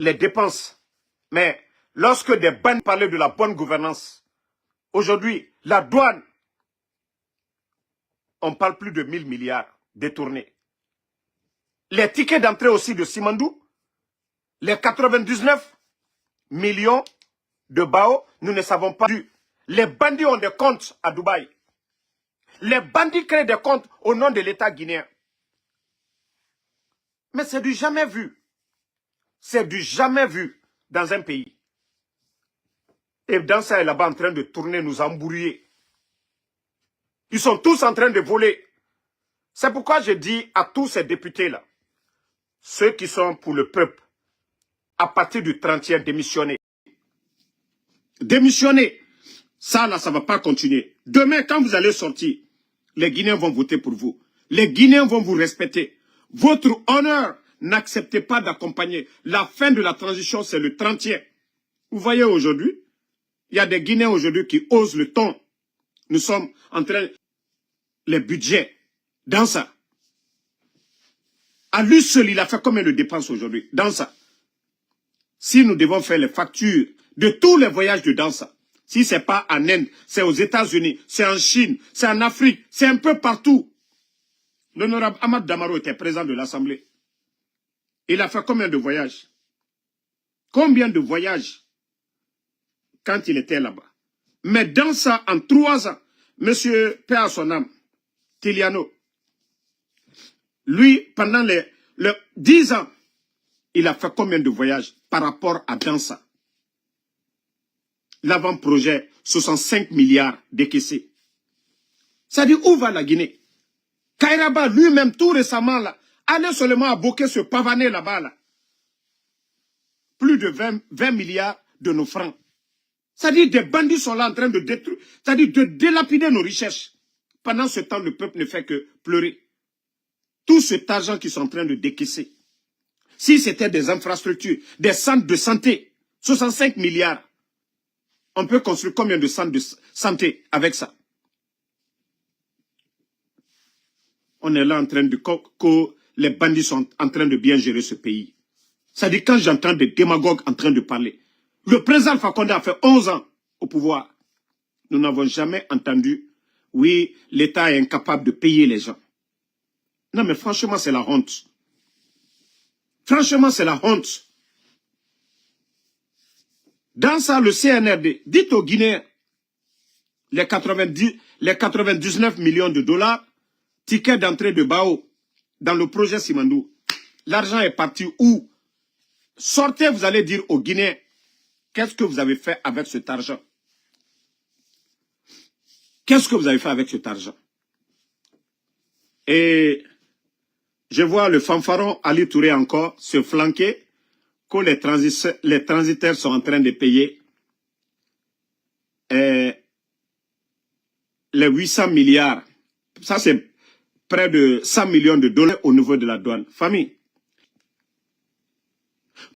les dépenses. Mais lorsque des banques parlaient de la bonne gouvernance, aujourd'hui, la douane, on parle plus de 1000 milliards détournés. Les tickets d'entrée aussi de Simandou, les 99 millions de Bao, nous ne savons pas. Les bandits ont des comptes à Dubaï. Les bandits créent des comptes au nom de l'État guinéen. Mais c'est du jamais vu. C'est du jamais vu dans un pays. Et dans ça, est là-bas en train de tourner, nous embrouiller. Ils sont tous en train de voler. C'est pourquoi je dis à tous ces députés-là, ceux qui sont pour le peuple, à partir du 31, démissionnez. Démissionnez. Ça, là, ça ne va pas continuer. Demain, quand vous allez sortir, les Guinéens vont voter pour vous. Les Guinéens vont vous respecter. Votre honneur, n'acceptez pas d'accompagner. La fin de la transition, c'est le 30e. Vous voyez aujourd'hui, il y a des Guinéens aujourd'hui qui osent le ton. Nous sommes en train... Les budgets, dans ça. À lui seul, il a fait combien de dépenses aujourd'hui? Dans ça. Si nous devons faire les factures de tous les voyages de Dansa, si ce n'est pas en Inde, c'est aux États-Unis, c'est en Chine, c'est en Afrique, c'est un peu partout. L'honorable Ahmad Damaro était président de l'Assemblée. Il a fait combien de voyages? Combien de voyages quand il était là-bas? Mais dans ça, en 3 ans, monsieur Père à son âme, Tiliano, lui, pendant les 10 ans, il a fait combien de voyages par rapport à Dansa? L'avant-projet, 65 milliards décaissés. Ça dit, où va la Guinée? Kairaba, lui-même, tout récemment, là, allait seulement à Boké se pavaner là-bas. Là. Plus de 20 milliards de nos francs. Ça dit, des bandits sont là en train de détruire, ça dit, de délapider nos richesses. Pendant ce temps, le peuple ne fait que pleurer. Tout cet argent qu'ils sont en train de décaisser. Si c'était des infrastructures, des centres de santé, 65 milliards, on peut construire combien de centres de santé avec ça? On est là en train de... que les bandits sont en train de bien gérer ce pays. Ça dit quand j'entends des démagogues en train de parler. Le président Alpha Condé a fait 11 ans au pouvoir. Nous n'avons jamais entendu, oui, l'État est incapable de payer les gens. Non mais franchement c'est la honte. Franchement c'est la honte. Dans ça, le CNRD, dites aux Guinéens, les 99 millions de dollars, tickets d'entrée de Bao, dans le projet Simandou, l'argent est parti où? Sortez, vous allez dire aux Guinéens, qu'est-ce que vous avez fait avec cet argent? Qu'est-ce que vous avez fait avec cet argent? Et je vois le fanfaron Ali Touré encore se flanquer, que les transitaires sont en train de payer les 800 milliards. Ça, c'est près de 100 millions de dollars au niveau de la douane. Famille,